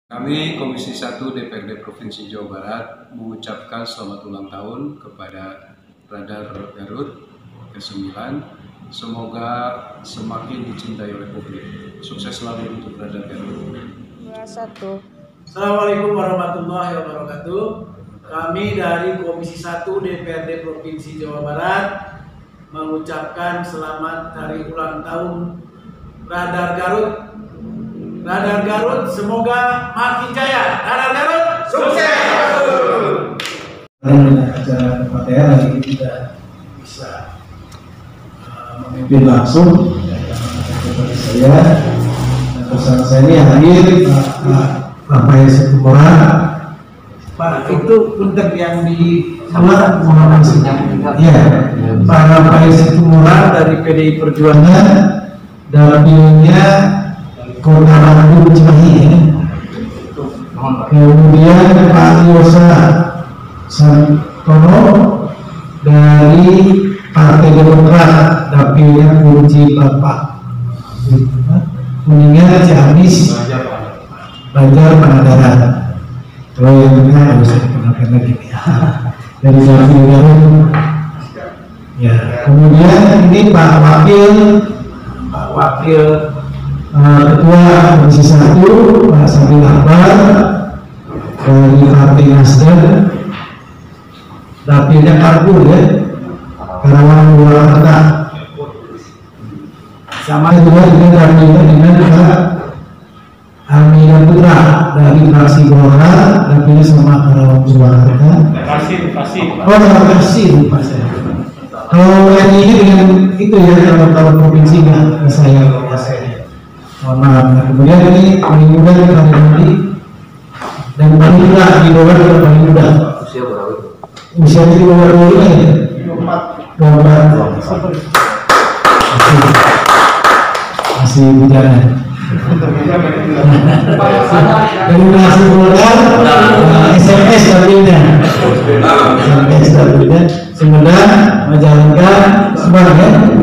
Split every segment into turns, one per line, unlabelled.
Kami Komisi 1 DPRD Provinsi Jawa Barat mengucapkan selamat ulang tahun kepada Radar Garut ke-9. Semoga semakin dicintai oleh publik. Sukses selalu untuk Radar Garut.
Assalamualaikum warahmatullahi wabarakatuh. Kami dari Komisi 1 DPRD Provinsi Jawa Barat mengucapkan selamat hari ulang tahun Radar Garut. Radar Garut semoga makin jaya. Radar Garut sukses.
Acara KPR hari ini tidak bisa memimpin langsung kepada saya dan bersama saya ini hadir Pak Rafael Situmorang.
Pak, itu punten yang di
Sama Muhammad Situmorang. Ya, Pak Rafael Situmorang dari PDI Perjuangan dalam pilihnya Kota Bandung Cimahi. Kemudian Pak Yosa Santono dari Partai Demokrat, dapilnya kunci Bapak Kuningan Ciamis Banjar Pangandaran. Kalau yang tengah harus dikenalkan lagi dari dapil Garut. Ya, kemudian ini Pak Wakil Ketua Komisi 1 Pak Sabil Akbar dari Partai Nasdem, dapilnya Karbul ya, Karawang Purwakarta. Sama juga dengan dapilnya dengan Pak Amina Putra dari fraksi Golkar, dapilnya sama Karawang Purwakarta. Kasih lupa saya. Kalau yang ini dengan itu ya, kalau provinsi nggak saya kuasai. Mohon maaf. Nah, kemudian ini paling muda yang paling nanti dan paling muda di bawah juga paling muda. Usia berapa? Usianya di bawah 25 ya? 24. Masih bujana. Dari masih Golkar, SMS dapilnya. SMS dapilnya. Sumedang menjalankan sebagai.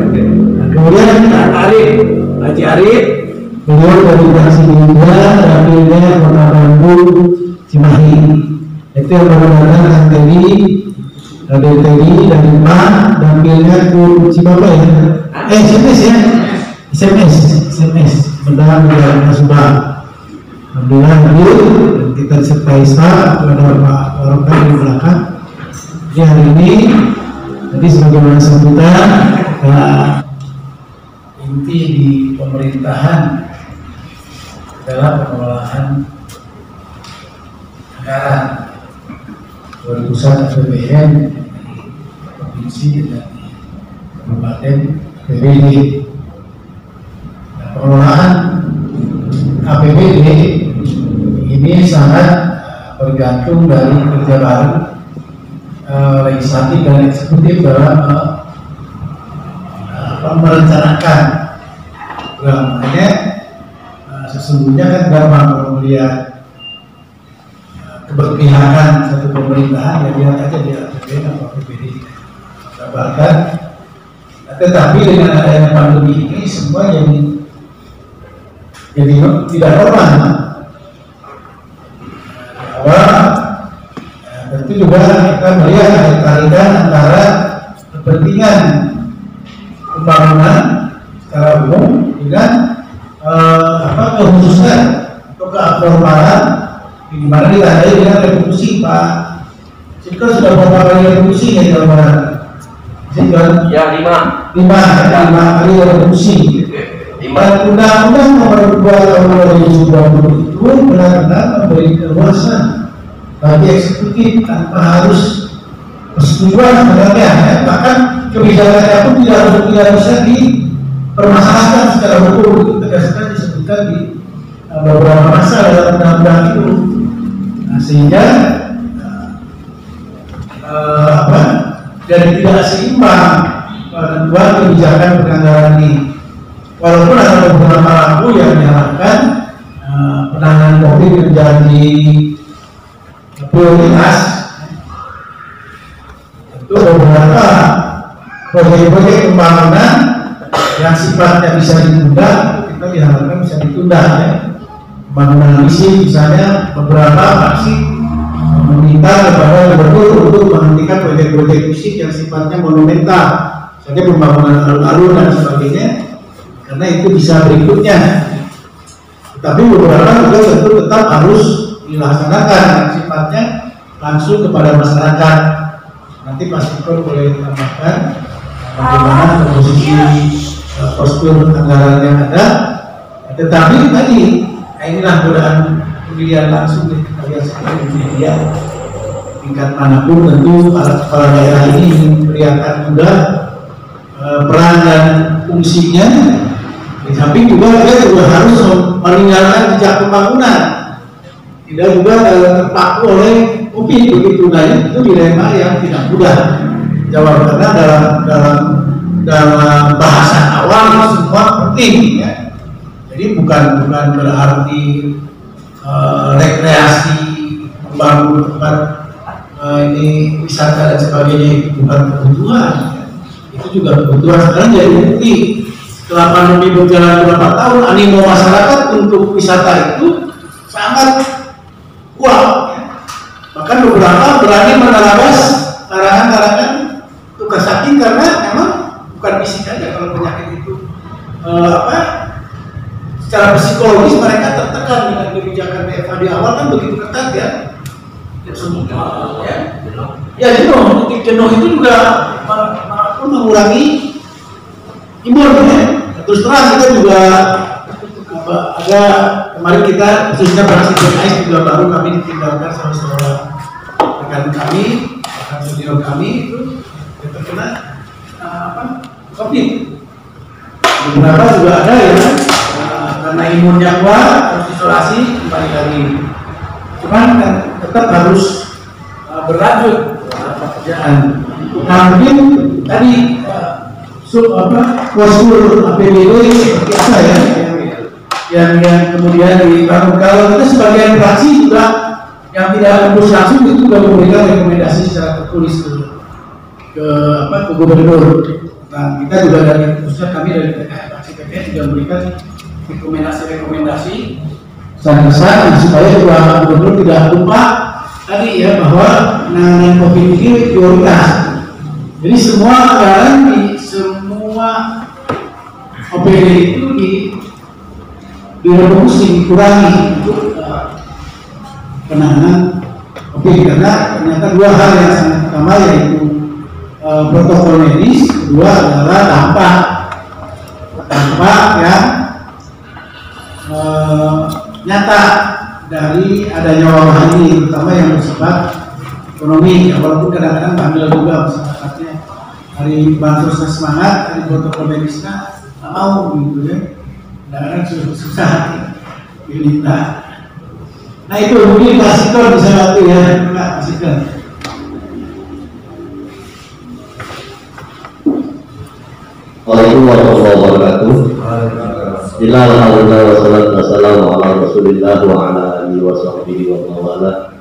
Kemudian Haji Arif, beliau dari fraksi Gerindra, dapilnya Kota Bandung Cimahi. Itu yang baru datang dari dari Pak, dapilnya kunci Bapak ya. SMS ya, SMS Sumedang menjalankan Subang. Alhamdulillah hadir dan kita disertai staff, ada Pak Warokah di belakang. Di hari ini, jadi sebagaimana sambutan, inti di pemerintahan adalah pengelolaan anggaran 2001 APBN provinsi dan kabupaten PBD. Nah, pengelolaan APBD ini sangat bergantung dari kerja bareng legislatif dan eksekutif dalam merencanakan. Makanya sesungguhnya kan gampang kalau melihat keberpihakan satu pemerintahan, ya lihat aja di APBN atau APBD kabarkan. Tetapi dengan adanya pandemi ini semua jadi tidak normal. Awal tentu juga kita melihat kaitan antara kepentingan pembangunan secara umum dengan kekhususan atau keabnormalan di mana ditandai dengan revolusi. Pak Cikal sudah berapa kali revolusi ya di Jawa Barat? Ya 5 kali revolusi. Dan Undang-Undang Nomor 2 Tahun 2020 itu benar-benar memberi keluasan bagi eksekutif tanpa harus persetujuan sebenarnya, ya. Bahkan kebijakannya pun tidak bisa dipermasalahkan secara hukum, tegaskan disebutkan di beberapa pasal dalam undang-undang itu. Nah, sehingga jadi tidak seimbang penentuan kebijakan penganggaran ini. Walaupun ada beberapa lampu yang menyalahkan penanganan COVID menjadi prioritas, itu beberapa proyek-proyek pembangunan yang sifatnya bisa ditunda, kita diharapkan bisa ditunda ya. pembangunan misi, misalnya beberapa fraksi meminta kepada gubernur untuk menghentikan proyek-proyek fisik yang sifatnya monumental, misalnya pembangunan alun-alun dan sebagainya, karena itu bisa berikutnya. Tetapi beberapa juga tentu tetap harus dilaksanakan yang sifatnya langsung kepada masyarakat. Nanti Pak Sikor boleh tambahkan bagaimana komposisi postur anggaran yang ada. Tetapi tadi inilah godaan pemilihan langsung di media tingkat manapun, tentu para kepala daerah ini ingin kelihatan juga peran dan fungsinya. Di samping juga dia juga harus meninggalkan jejak pembangunan, tidak juga terpaku oleh kopi begitu. Nah itu dilema yang tidak mudah jawab, karena dalam bahasan awal itu semua penting ya. Jadi bukan berarti rekreasi, membangun tempat ini wisata dan sebagainya itu bukan kebutuhan ya. Itu juga kebutuhan. Sekarang jadi bukti setelah pandemi berjalan beberapa tahun, animo masyarakat untuk wisata itu sangat kuat ya. Bahkan beberapa berani menerabas karangan-karangan tukar sakit karena memang bukan fisik saja. Kalau penyakit itu secara psikologis mereka tertekan dengan kebijakan WFH di awal kan begitu ketat ya. Ya jenuh, titik jenuh itu juga mengurangi imun ya. Terus terang kita juga ada kemarin kita khususnya fraksi PKS juga baru kami ditinggalkan sama seorang rekan kami, rekan senior kami itu terkena COVID. Beberapa juga ada ya karena imunnya kuat harus isolasi kembali lagi. Cuman kan tetap harus berlanjut pekerjaan. Nah mungkin tadi postur APBD seperti apa ya yang kemudian dibangun. Kalau kita sebagai fraksi juga yang tidak tembus langsung itu juga memberikan rekomendasi secara tertulis ke gubernur. Nah kita juga dari khususnya kami dari fraksi PKS juga memberikan rekomendasi pesan-pesan supaya gubernur tidak lupa tadi ya bahwa penanganan COVID ini prioritas. Jadi semua anggaran di semua OPD itu direduksi, dikurangi untuk penanganan COVID, karena ternyata dua hal yang sangat utama yaitu protokol medis, kedua adalah dampak yang nyata dari adanya wabah ini, terutama yang bersifat ekonomi. Ya, walaupun kadang-kadang bandel juga masyarakatnya, hari bansosnya semangat, hari protokol medisnya nggak mau gitu ya. Kadang-kadang susah diminta. Nah itu mungkin Pak Sikor bisa bantu ya, Pak Sikor.
Waalaikumsalam warahmatullahi wabarakatuh. Alhamdulillah wassalatu wassalamu ala Rasulillah wa ala alihi wa sahbihi wa mawala.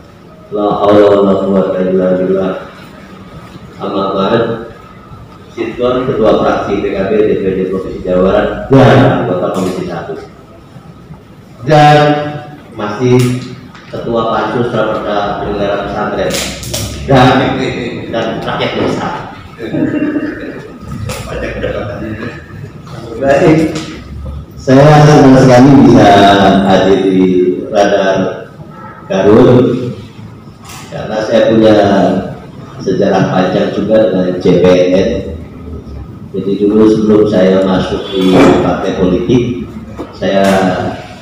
La haula wala quwwata illa billah. Amma ba'd. Sikor Ketua Fraksi PKB DPRD Provinsi Jawa Barat dan anggota Komisi 1. Dan masih Ketua Pansus Raperda Penyelenggaraan Pesantren dan rakyat desa. Baik, saya senang sekali bisa hadir di Radar Garut karena saya punya sejarah panjang juga dengan CPN. Jadi dulu sebelum saya masuk di partai politik, saya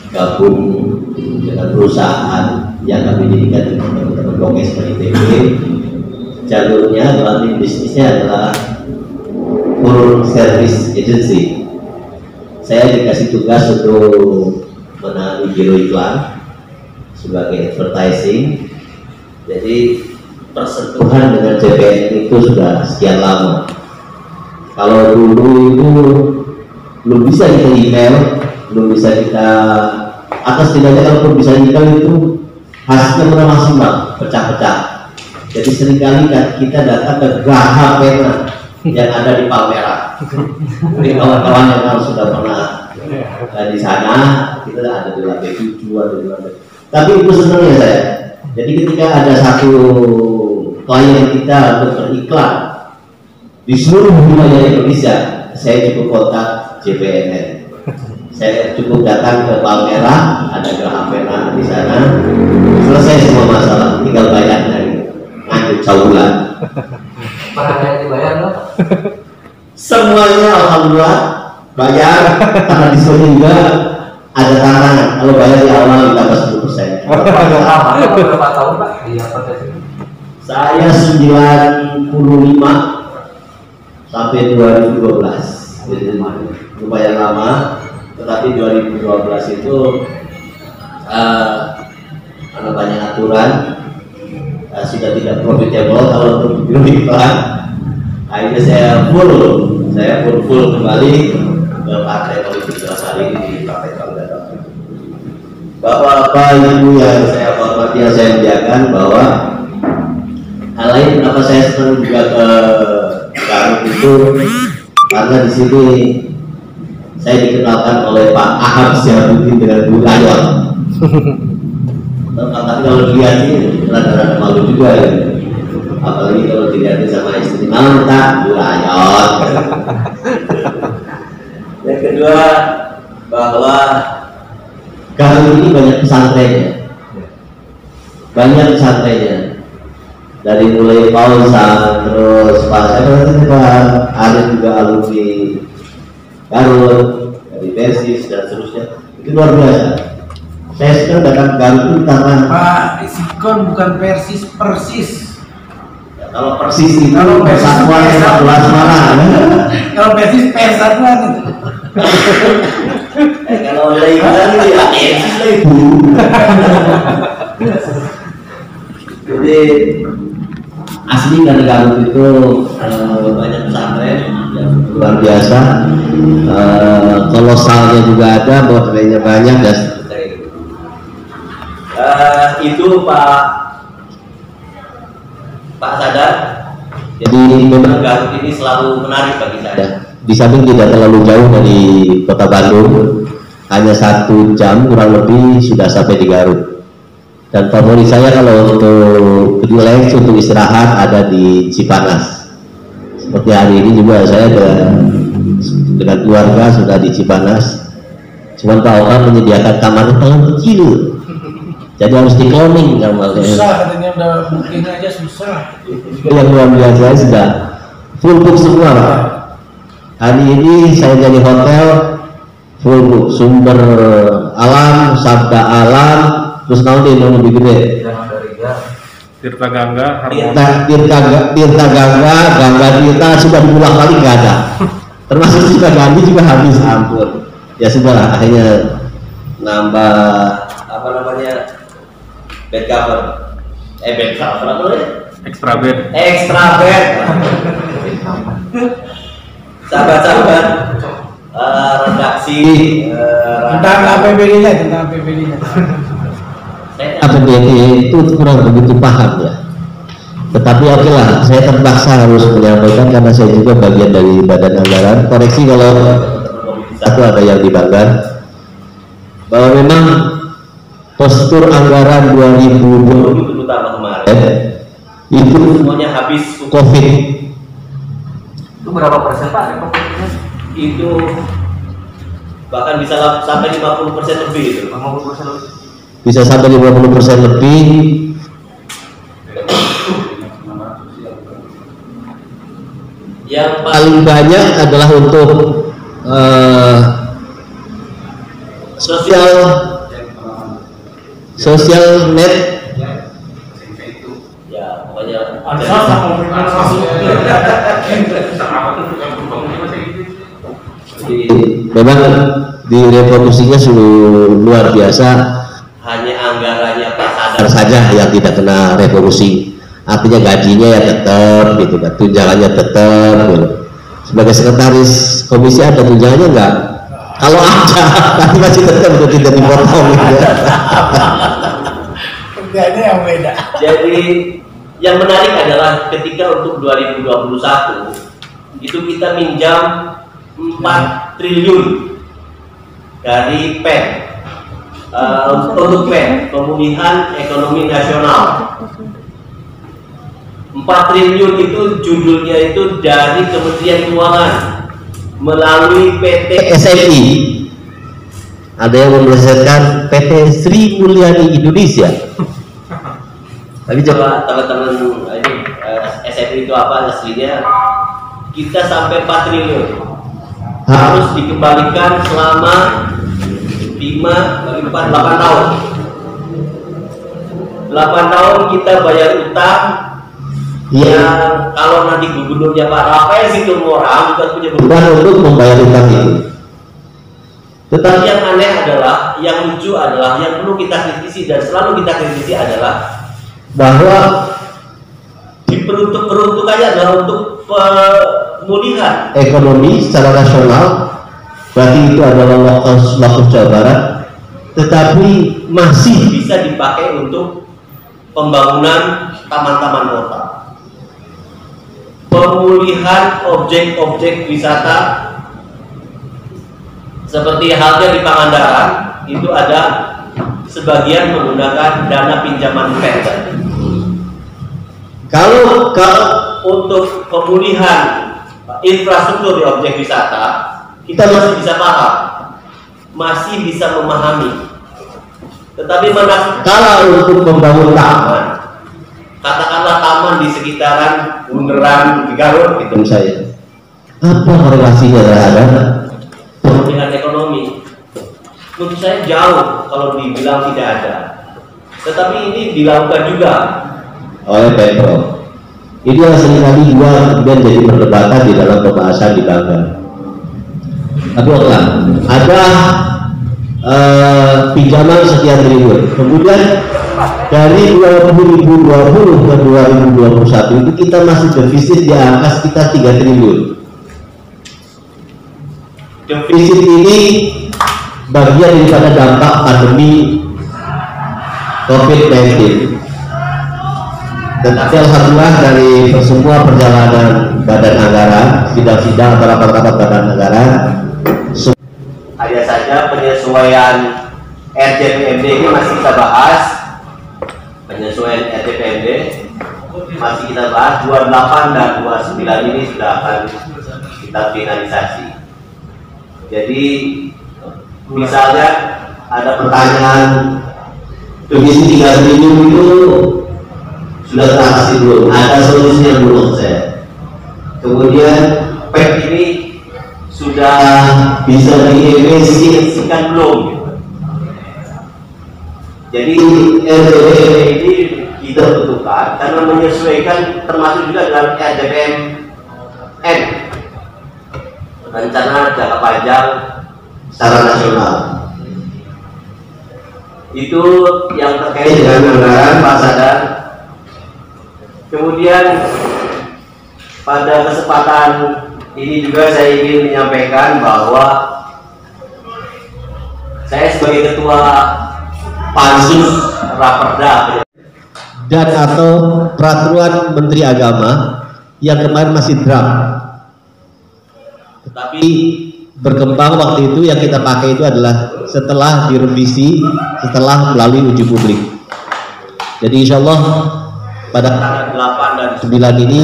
gabung dengan perusahaan yang kami dirikan dengan teman-teman Kongres ITB. Jalurnya dalam bisnisnya adalah full service agency. Saya dikasih tugas untuk menangani biro iklan sebagai advertising. Jadi persentuhan dengan CPN itu sudah sekian lama. Kalau dulu itu belum bisa kita email, belum bisa kita atas tidaknya, kalaupun bisa email itu hasilnya kurang maksimal, pecah-pecah. Jadi seringkali kan kita datang ke Geraha Pena yang ada di Palmerah. Ini kawan-kawan yang sudah pernah di sana kita ada di lantai 7, ada di lantai. Tapi itu senangnya saya. Jadi ketika ada satu klien kita untuk beriklan di seluruh wilayah Indonesia, saya cukup kontak JPNN. Saya cukup datang ke Palmerah, ada Geraha Pena di sana, selesai semua masalah, tinggal bayarnya ngangkut saulan.
Pernah yang dibayar loh?
Semuanya alhamdulillah bayar, karena diskonnya juga ada tantangan. Kalau bayar di awal ditambah 10%.
Berapa tahun Pak di protes ini?
Saya 95 sampai 2012, jadi lumayan lama. Tetapi 2012 itu karena banyak aturan, sudah tidak profitable kalau untuk bikin iklan. Akhirnya saya full kembali ke partai politik dalam ini di Partai Kalimantan. Bapak-bapak, ibu yang saya hormati, yang saya muliakan, bahwa hal lain kenapa saya senang juga ke Garut itu karena di sini saya dikenalkan oleh Pak Ahab Syahrudin dengan Bu Rayon. Tapi kalau dilihat sih rada-rada malu juga ya. Apalagi kalau dilihat sama istri tak Bu Rayon. Yang kedua, bahwa Garut ini banyak pesantrennya. Banyak pesantrennya. Dari mulai Pausan, terus Pak Arif juga alumni Garut, dari Persis dan seterusnya, itu luar biasa. Saya sekarang datang ke Garut itu karena
Pak Sikon bukan Persis.
Ya, kalau Persis itu
Kalau Persis
persatuan sepak bola Semarang.
Kalau Persis Persatuan itu.
Kalau dari bilang itu ya Persis lah itu. Jadi asli dari Garut itu banyak pesantren yang luar biasa, kolosalnya juga ada, baterainya banyak dan seterusnya. Itu Pak Sadar. Jadi memang Garut ini selalu menarik bagi saya. Di samping tidak terlalu jauh dari kota Bandung, hanya 1 jam kurang lebih sudah sampai di Garut. Dan favorit saya kalau untuk relax, untuk istirahat ada di Cipanas. Seperti hari ini juga saya dengan keluarga sudah di Cipanas. Cuman Pak Oka menyediakan kamar yang kecil, jadi harus di cloning kamarnya.
Susah katanya, udah booking aja susah.
Yang luar biasa sudah full book semua Pak. Hari ini saya jadi hotel full book, Sumber Alam, Sabda Alam, terus nanti yang lebih gede
Tirta Gangga,
Tirta Gangga, Gangga Tirta sudah berulang kali nggak ada. Termasuk Tirta Gandhi juga habis, ampun. Ya sudah, akhirnya nambah apa namanya bed cover, bed cover apa namanya? Extra bed. Sahabat-sahabat redaksi
Tentang APBD-nya,
APBD itu kurang begitu paham ya. Tetapi oke lah, saya terpaksa harus menyampaikan karena saya juga bagian dari badan anggaran. Koreksi kalau satu ada yang dibanggar, bahwa memang postur anggaran 2020 terutama kemarin itu semuanya habis COVID.
Itu berapa persen Pak?
Itu bahkan bisa sampai 50% lebih itu.
50% lebih.
Bisa sampai 50% lebih. Yang paling banyak adalah untuk sosial net. Ya pokoknya memang di reproduksinya sudah luar biasa. Hanya anggarannya Pak Sadar saja yang tidak kena revolusi. Artinya gajinya ya tetap gitu kan, tunjangannya tetap gitu. Sebagai sekretaris komisi ada tunjangannya enggak? Kalau ada, tapi masih tetap untuk tidak dipotong gitu ya.
Kerjanya yang beda.
Jadi yang menarik adalah ketika untuk 2021 itu kita minjam 4 triliun dari PEN. Untuk PEN, pemulihan ekonomi nasional, 4 triliun itu judulnya itu dari Kementerian Keuangan melalui PT SMI. Ada yang memperlihatkan PT Sri Mulyani Indonesia. Tapi coba teman-teman ini SMI itu apa aslinya? Kita sampai 4 triliun harus dikembalikan selama 8 tahun. 8 tahun kita bayar utang. Yang kalau nanti gubernurnya Pak Rafael Situmorang juga punya beban untuk membayar utang itu. Tetapi yang aneh adalah, yang lucu adalah, yang perlu kita kritisi dan selalu kita kritisi adalah bahwa peruntukannya adalah untuk pemulihan ekonomi secara nasional. Berarti itu adalah lokus Jawa Barat, tetapi masih bisa dipakai untuk pembangunan taman-taman kota, pemulihan objek-objek wisata seperti halnya di Pangandaran. Itu ada sebagian menggunakan dana pinjaman PEN. Kalau untuk pemulihan infrastruktur di objek wisata, kita masih bisa paham, masih bisa memahami. Tetapi kalau untuk membangun taman, katakanlah taman di sekitaran Bundaran di Garut, gitu saya, apa korelasinya terhadap pemulihan ekonomi? Menurut saya jauh kalau dibilang tidak ada. Tetapi ini dilakukan juga oleh Pemprov. Ini yang seringkali juga kemudian jadi perdebatan di dalam pembahasan di Banggar. Tapi ada pinjaman sekian triliun, kemudian dari 2020 ke 2021 itu kita masih defisit di angka sekitar 3 triliun. Defisit ini bagian daripada dampak pandemi COVID-19. Tetapi alhamdulillah dari semua perjalanan badan anggaran, sidang-sidang antara rapat-rapat badan anggaran, hanya saja penyesuaian RJPMD ini masih kita bahas. Penyesuaian RJPMD masih kita bahas. 28 dan 29 ini sudah akan kita finalisasi. Jadi misalnya ada pertanyaan, komisi 3 triliun itu sudah teratasi belum? Ada solusinya belum saya? Kemudian PEN ini sudah bisa diefisiensikan belum? Jadi RJPMD ini kita tentukan karena menyesuaikan termasuk juga dalam RJPMN, rencana jangka panjang secara nasional. Itu yang terkait dengan anggaran Pak Sadar. Kemudian pada kesempatan ini juga saya ingin menyampaikan bahwa saya sebagai ketua Pansus Raperda dan atau peraturan Menteri Agama yang kemarin masih draft, tetapi berkembang waktu itu yang kita pakai itu adalah setelah direvisi, setelah melalui uji publik. Jadi insya Allah pada tanggal 8 dan 9 ini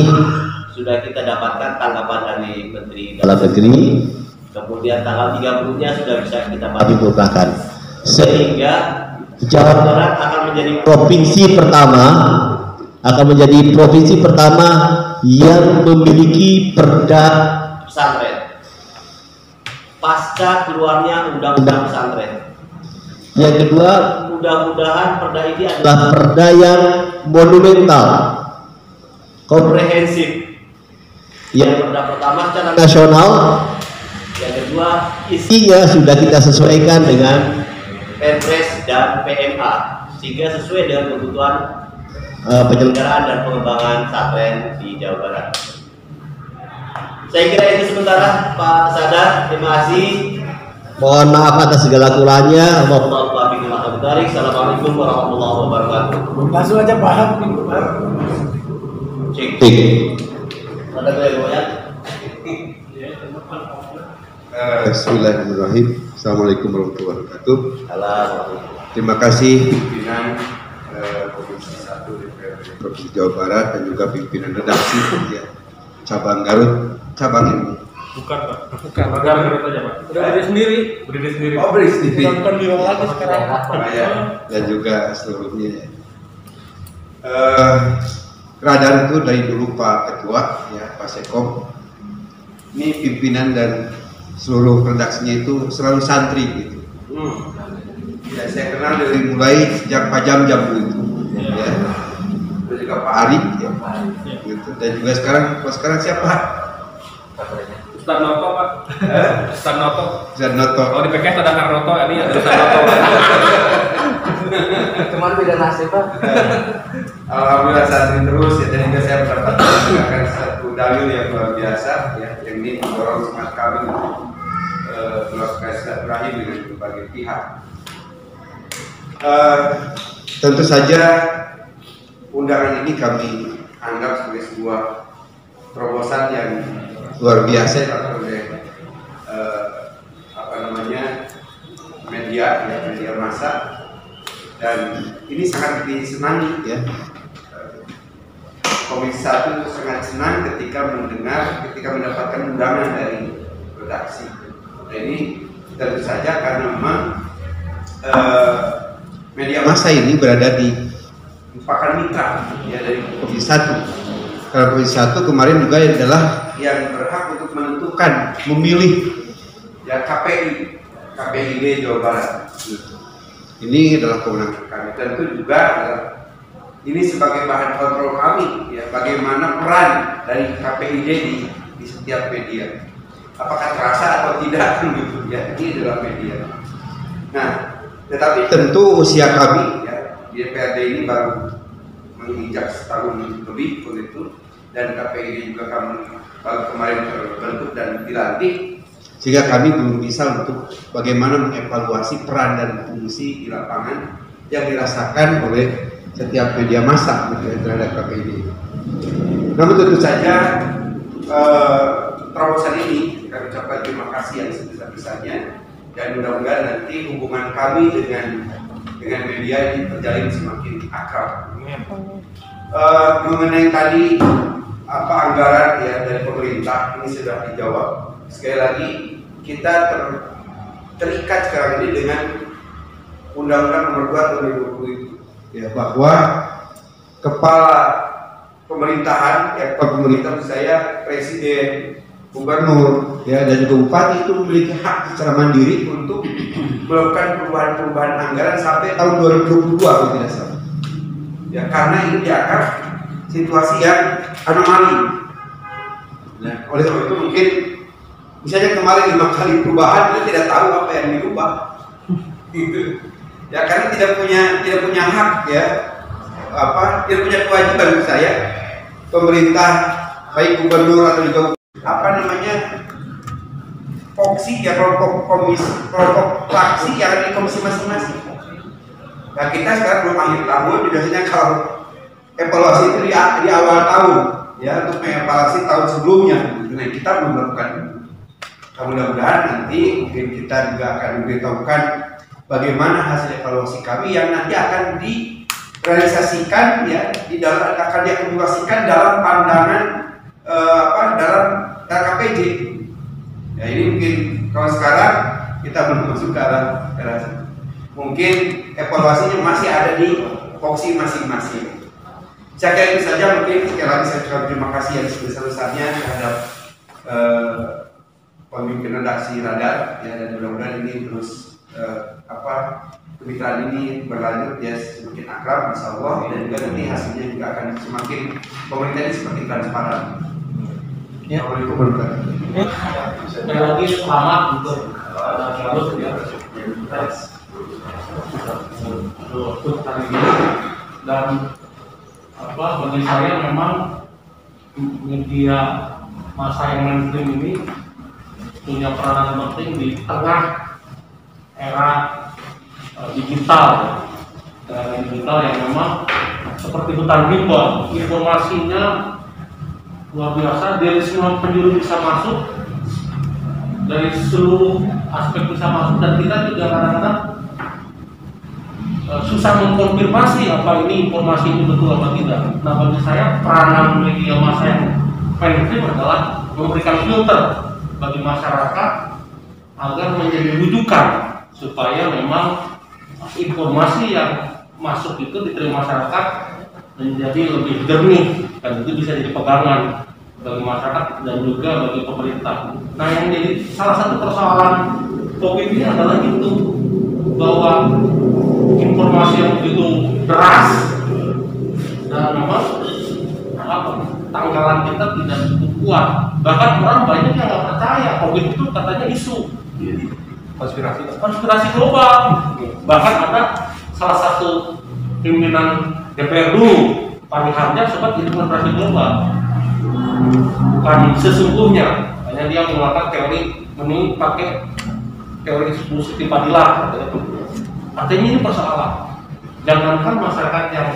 sudah kita dapatkan tanggapan dari Menteri Dalam Negeri. Kemudian tanggal 30-nya sudah bisa kita paripurnakan, sehingga Jawa Barat akan menjadi provinsi pertama yang memiliki perda pesantren pasca keluarnya undang-undang pesantren. Yang kedua, mudah-mudahan perda ini adalah perda yang monumental, komprehensif. Yang perda pertama secara nasional, yang kedua isinya sudah kita sesuaikan dengan Perpres dan PMA sehingga sesuai dengan kebutuhan penyelenggaraan dan pengembangan pesantren di Jawa Barat. Saya kira itu sementara Pak Sadar, terima kasih. Mohon maaf atas segala kurangnya. Assalamualaikum warahmatullahi wabarakatuh.
Langsung aja paham nih, Pak.
Cek. Ada goyang-goyang.
Bismillahirrahmanirrahim. Assalamualaikum warahmatullahi wabarakatuh. Terima kasih pimpinan Komisi 1 DPRD Provinsi Jawa Barat dan juga pimpinan redaksi ya, cabang Garut, cabang ini.
Bukan Pak. Bukan. Garut aja Pak. Udah berdiri sendiri. Berdiri sendiri.
Oh, berdiri sendiri.
Bukan biro lagi sekarang.
Ya, dan juga seluruhnya. Radar itu dari dulu Pak Ketua ya, Pak Sekom. Ini pimpinan dan seluruh redaksinya itu selalu santri gitu. Ya, saya kenal dari mulai sejak Pak Jam itu, ya. Dan juga Pak Ari, ya. Gitu. Dan juga sekarang siapa?
Ustaz Noto Pak. Ustaz Noto.
Ustaz Noto.
Kalau di PKS ada Karnoto, ini ada Ustaz Noto.
Cuman beda nasib Pak.
Alhamdulillah santri terus ya, dan juga saya mendapatkan satu dalil yang luar biasa ya, yang ini mendorong semangat kami untuk melakukan silaturahim dengan berbagai pihak. Tentu saja undangan ini kami anggap sebagai sebuah terobosan yang luar biasa oleh media massa, dan ini sangat disenangi ya. Komisi 1 sangat senang ketika mendapatkan undangan dari redaksi. Nah, ini tentu saja karena memang media massa ini berada di merupakan mitra ya dari Komisi 1. Karena Komisi 1 kemarin juga adalah yang berhak untuk menentukan, memilih ya KPID Jawa Barat. Ini adalah kewenangan kami. Tentu juga adalah ini sebagai bahan kontrol kami ya, bagaimana peran dari KPID di setiap media. Apakah terasa atau tidak gitu ya, ini adalah media. Nah, tetapi tentu usia kami ya di DPRD ini baru menginjak setahun lebih begitu, dan KPID juga kami baru kemarin terbentuk dan dilantik, sehingga kami belum bisa untuk bagaimana mengevaluasi peran dan fungsi di lapangan yang dirasakan oleh setiap media massa terhadap KPID. Namun tentu saja terobosan ini kami ucapkan terima kasih yang sebesar-besarnya, dan mudah-mudahan nanti hubungan kami dengan media ini terjalin semakin akrab. Mengenai tadi anggaran ya dari pemerintah ini sudah dijawab. Sekali lagi kita terikat sekarang ini dengan Undang-Undang Nomor 2 Tahun 2020 itu ya, bahwa kepala pemerintahan ya, pemerintah saya presiden, gubernur ya, dan juga bupati itu memiliki hak secara mandiri untuk melakukan perubahan anggaran sampai tahun 2022 kalau tidak salah ya, karena ini dianggap situasi yang anomali. Nah, oleh sebab itu mungkin misalnya kemarin 5 kali perubahan kita tidak tahu apa yang dirubah gitu ya, karena tidak punya hak ya, tidak punya kewajiban menurut saya pemerintah, baik gubernur atau juga foksi ya, kelompok fraksi yang ada di komisi masing-masing. Nah, kita sekarang belum akhir tahun, biasanya kalau evaluasi itu di awal tahun ya, untuk mengevaluasi tahun sebelumnya. Nah, kita belum melakukan. Mudah-mudahan nanti mungkin kita juga akan memberitahukan bagaimana hasil evaluasi kami yang nanti akan direalisasikan ya, akan diakumulasikan dalam pandangan dalam KPJ. Ya, ini mungkin kalau sekarang kita belum masuk ke arah mungkin evaluasinya masih ada di foksi masing-masing. Saya kira itu saja, mungkin sekali lagi saya ucapkan terima kasih yang sebesar-besarnya terhadap pemimpin redaksi Radar ya, dan mudah-mudahan ini terus kemitraan ini berlanjut ya, semakin akrab insyaallah, dan juga nanti hasilnya juga akan semakin, pemerintah ini semakin transparan. Ya, Assalamualaikum warahmatullahi wabarakatuh.
Sekali lagi selamat untuk Garut ya, untuk hari ini. Dan bagi saya memang media massa yang mainstream ini punya peranan penting di tengah era digital yang memang seperti hutan rimba, informasinya luar biasa, dari semua penjuru bisa masuk, dari seluruh aspek bisa masuk, dan kita juga kadang-kadang susah mengkonfirmasi apa ini informasi ini betul apa tidak. Nah, bagi saya peranan media massa yang mainstream adalah memberikan filter bagi masyarakat agar menjadi rujukan supaya memang informasi yang masuk itu diterima masyarakat menjadi lebih jernih, dan itu bisa jadi pegangan bagi masyarakat dan juga bagi pemerintah. Nah, yang jadi salah satu persoalan COVID ini adalah itu, bahwa informasi yang begitu deras dan memang tanggalan kita tidak cukup kuat. Bahkan orang banyak yang nggak percaya COVID itu katanya isu konspirasi global. Bahkan ada salah satu pimpinan DPR dulu, Pak Harja, sempat itu konspirasi global. Bukan sesungguhnya, hanya dia mengeluarkan teori ini pakai teori Siti Fadilah. Artinya ini persoalan. Jangankan masyarakat yang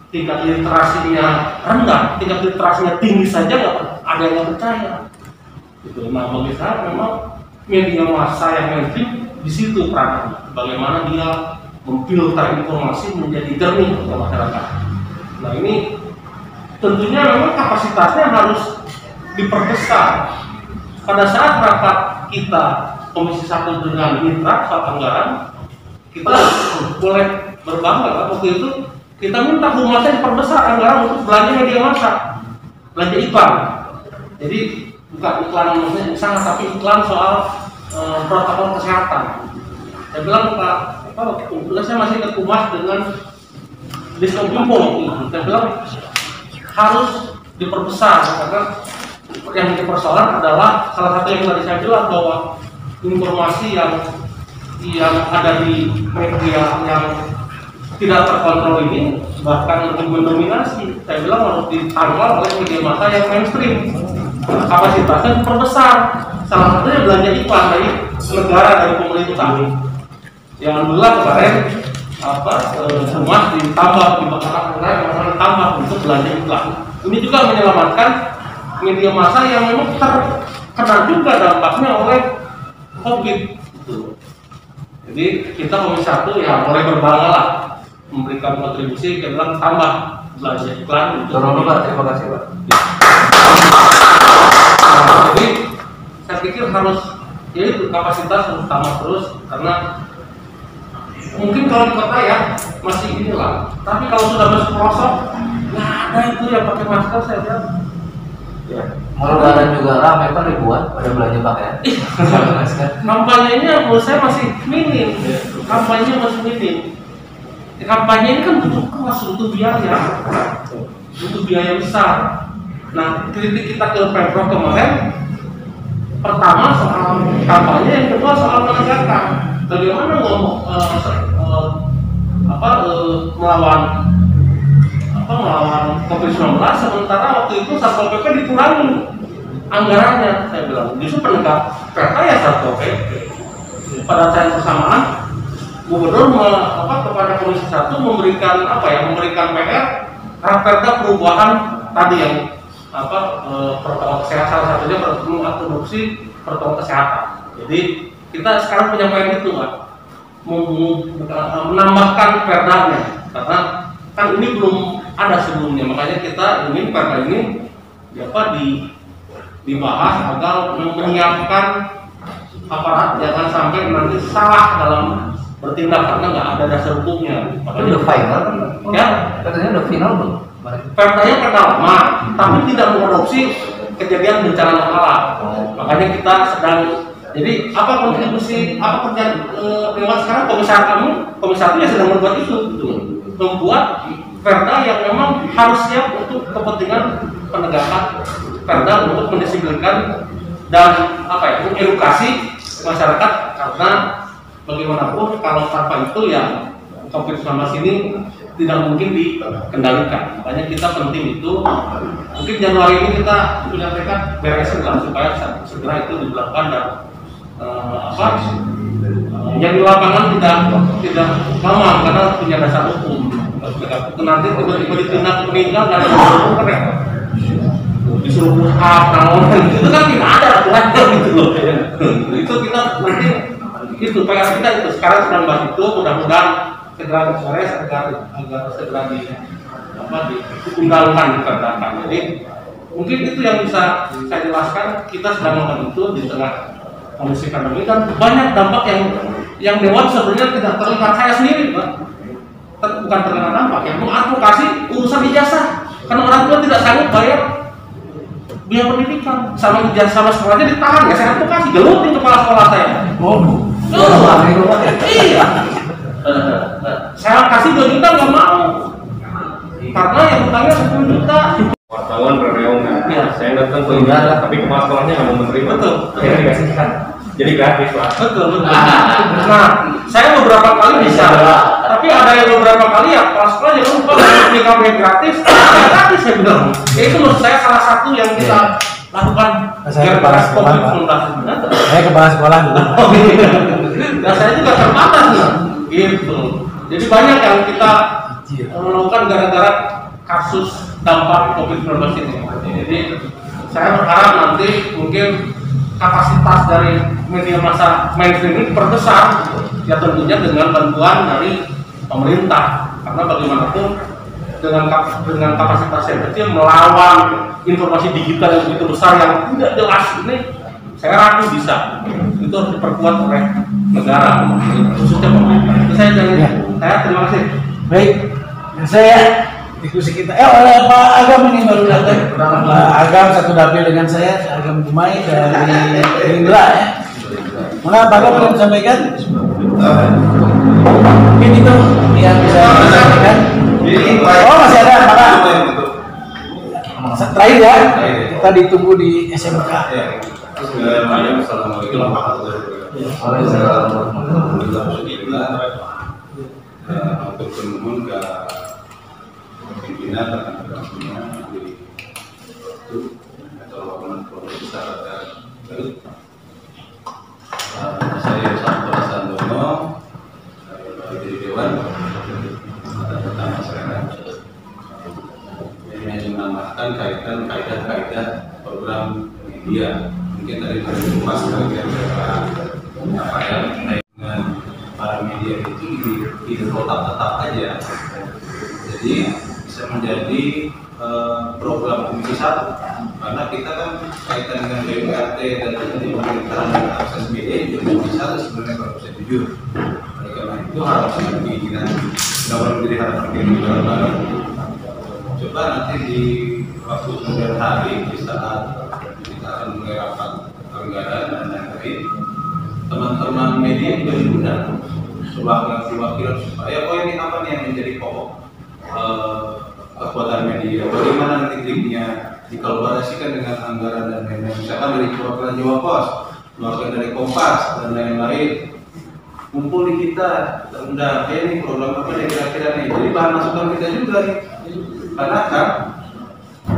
tingkat literasinya rendah, tingkat literasinya tinggi saja nggak ada yang percaya. Gitu. Nah, bagi saya memang media massa yang mainstream di situ perannya. Bagaimana dia memfilter informasi menjadi jernih ke masyarakat. Nah, ini tentunya memang kapasitasnya harus diperbesar. Pada saat rapat kita Komisi 1 dengan mitra soal anggaran, kita boleh berbangga. Waktu itu kita minta humasnya diperbesar anggaran untuk belanja media massa, belanja iklan. Jadi bukan iklan maksudnya sangat, tapi iklan soal protokol kesehatan. Saya bilang Pak, saya masih ke Humas dengan Diskominfo. Saya bilang harus diperbesar karena yang jadi persoalan adalah salah satu yang tadi saya bilang, bahwa informasi yang ada di media yang tidak terkontrol ini bahkan lebih mendominasi. Saya bilang harus ditanggal oleh media massa yang mainstream. Kapasitasnya diperbesar. Salah satunya belanja iklan dari negara, dari pemerintah. Yang alhamdulillah kemarin Humas ditambah, ditambah untuk belanja iklan. Ini juga menyelamatkan media massa yang memang terkena juga dampaknya oleh COVID. Jadi kita Komisi 1 ya boleh berbangga lah memberikan kontribusi, kita bilang tambah belanja iklan.
Terima kasih Pak.
Jadi saya pikir harus, ya itu kapasitas harus tambah terus, karena mungkin kalau di kota ya masih inilah, tapi kalau sudah masuk pelosok nggak ada itu yang pakai masker. Saya bilang
ya, Lebaran juga ramai kan, ribuan pada belanja pakaian.
Kampanyenya menurut saya masih minim. Kampanye masih minim. Kampanye ini kan butuh keras, butuh biaya besar. Nah, kritik kita ke Pemprov kemarin, pertama soal kampanye, yang kedua soal penegakan. Bagaimana ngomong melawan COVID-19 sementara waktu itu Satpol PP dikurangi anggarannya. Saya bilang justru penegak perda ya Satpol PP. Pada saat bersamaan Gubernur kepada Komisi 1 memberikan PR perda perubahan tadi yang protokol kesehatan, salah satunya mengadopsi protokol kesehatan. Jadi kita sekarang penyampaian itu Pak, menambahkan perdanya, karena kan ini belum ada sebelumnya, makanya kita ingin perda ini dibahas agar menyiapkan aparat jangan sampai nanti salah dalam bertindak karena nggak ada dasar hukumnya.
Makanya udah final
ya?
Katanya udah final belum?
Perdanya perda lama, tapi tidak mengadopsi kejadian bencana alam. Makanya kita sedang, jadi apa kontribusi, apa kerjaan lewat sekarang Komisi 1 ya sedang membuat itu, membuat perda yang memang harus siap untuk kepentingan penegakan perda untuk mendisiplinkan dan mengedukasi masyarakat, karena bagaimanapun kalau tanpa itu ya COVID-19 ini tidak mungkin dikendalikan. Makanya kita penting itu, mungkin Januari ini kita punya tekad beresin lah supaya segera itu dilakukan dan yang di lapangan tidak lama karena punya dasar hukum. Nanti tiba-tiba ditindak meninggal dan ada hukum keren. Bisa disuruh push up, naon itu kan tidak ada aturannya gitu loh. Itu kita nanti itu PR kita itu sekarang sedang bahas itu, mudah-mudahan segera beres agar segera diundangkan dikatakan. Jadi mungkin itu yang bisa saya jelaskan. Kita sedang melakukan itu di tengah kondisi pandemi dan banyak dampak yang dewan sebenarnya tidak terlihat. Saya sendiri bukan terkena dampak, yang mengadvokasi urusan ijazah karena orang tua tidak sanggup bayar biaya pendidikan sama ijazah sama sekolahnya ditahan, ya saya advokasi gelutin kepala sekolah saya. Iya, saya kasih 2 juta nggak mau karena yang utangnya 10 juta.
Wartawan bereong ya. Saya datang ke Indra, tapi kepala sekolahnya nggak mau menerima.
Betul.
Akhirnya dikasihkan. Jadi gratis Pak.
Betul. Nah, saya beberapa kali bisa, tapi ada yang beberapa kali ya kepala sekolah jangan lupa dikasih gratis, gratis saya bilang. Ya itu menurut saya salah satu yang kita lakukan.
Saya kepala sekolah, saya kepala sekolah.
Dan saya juga terbatas nih. Gitu. Jadi banyak yang kita melakukan gara-gara kasus dampak COVID-19 ini. Jadi saya berharap nanti mungkin kapasitas dari media massa mainstream ini perbesar, ya tentunya dengan bantuan dari pemerintah. Karena bagaimanapun dengan kapasitas yang kecil melawan informasi digital yang begitu besar yang tidak jelas ini, saya ragu bisa. Itu harus diperkuat oleh negara, khususnya pemerintah. Itu saya terima kasih.
Baik, saya diskusi kita oleh Pak Agam ini baru datang. Pak Agam satu dapil dengan saya, Agam Gumai dari Indra ya. Mana Pak Agam boleh disampaikan? Mungkin itu yang bisa disampaikan. Oh masih ada Pak. Terakhir ya, kita ditunggu di SMK.
Assalamualaikum warahmatullahi wabarakatuh. Untuk bermohon ke pimpinan dan rekan-rekannya di atau laporan besar Garut. Saya Sampurna Sandono dari Dewan pertama sekarang. Ini hanya menambahkan kaidah program media. Mungkin tadi Mas apa ya dengan para media itu di tetap aja. Jadi bisa menjadi program Komisi 1 karena kita kan kaitan dengan BPRT dan pemerintahan dan akses media juga Komisi 1 sebenarnya kalau bisa jujur. Oleh karena itu harapan kita dapat menjadi harapan kita bareng. Coba nanti di waktu kemudian hari di saat kita akan mulai rapat anggaran dan lain-lain, teman-teman media juga diundang perwakilan supaya poin ini apa nih yang menjadi pokok kekuatan media, bagaimana nanti triknya dikolaborasikan dengan anggaran dan lain-lain, misalkan dari perwakilan Jawa Pos, perwakilan dari Kompas dan lain-lain kumpul di kita undang, ini program apa nih kira-kira nih, jadi bahan masukan kita juga nih, karena kan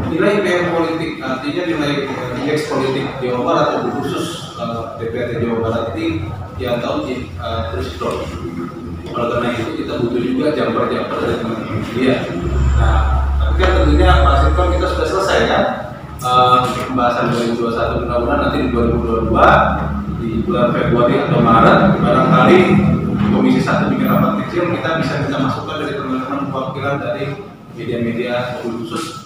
nilai PM politik, artinya nilai indeks politik Jawa Barat atau khusus DPRD Jawa Barat ini yang tahun terus drop. Oleh karena itu kita butuh juga jumper-jumper dari teman-teman media. Nah, tapi kan tentunya Pak Sirkon kita sudah selesai kan pembahasan 2021, mudah-mudahan nanti di 2022 di bulan Februari atau Maret barangkali Komisi 1 bikin rapat kecil, kita bisa minta masukan dari teman-teman perwakilan dari media-media khusus.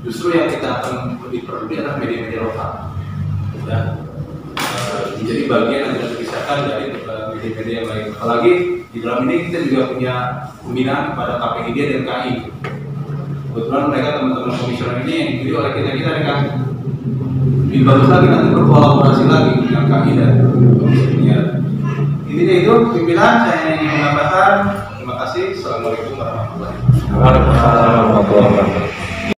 Justru yang kita akan lebih peduli adalah media-media lokal. Ya. Menjadi bagian yang tidak terpisahkan dari media-media yang lain. Apalagi di dalam ini kita juga punya pembinaan kepada KPID dan KI. Kebetulan mereka teman-teman komisioner ini yang dipilih oleh kita dengan lebih bagus lagi nanti berkolaborasi lagi dengan KI dan komisi penyiaran. Intinya itu pimpinan saya ingin menambahkan. Terima kasih. Assalamualaikum warahmatullahi wabarakatuh.